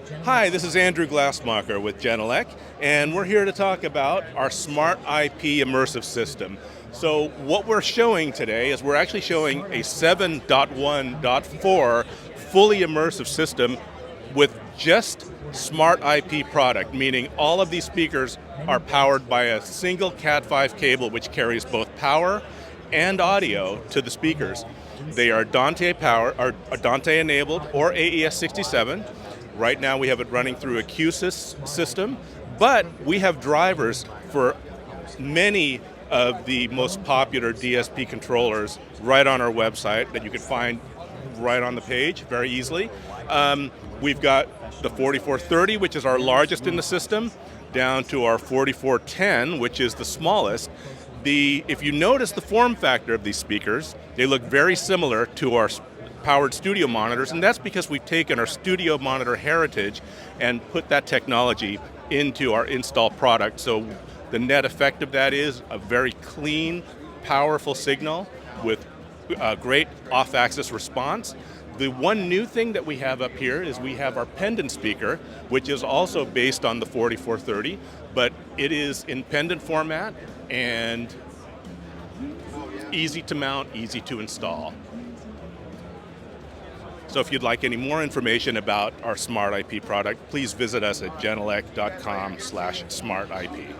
Hi, this is Andrew Glassmacher with Genelec, and we're here to talk about our Smart IP immersive system. So what we're showing today is we're actually showing a 7.1.4 fully immersive system with just Smart IP product, meaning all of these speakers are powered by a single Cat5 cable which carries both power and audio to the speakers. They are Dante power, or Dante enabled, or AES67. Right now we have it running through a QSys system, but we have drivers for many of the most popular DSP controllers right on our website that you can find right on the page very easily. We've got the 4430, which is our largest in the system, down to our 4410, which is the smallest. If you notice the form factor of these speakers, they look very similar to our powered studio monitors, and that's because we've taken our studio monitor heritage and put that technology into our install product. So the net effect of that is a very clean, powerful signal with a great off-axis response. The one new thing that we have up here is we have our pendant speaker, which is also based on the 4430, but it is in pendant format and easy to mount, easy to install. So if you'd like any more information about our Smart IP product, please visit us at genelec.com/smartip.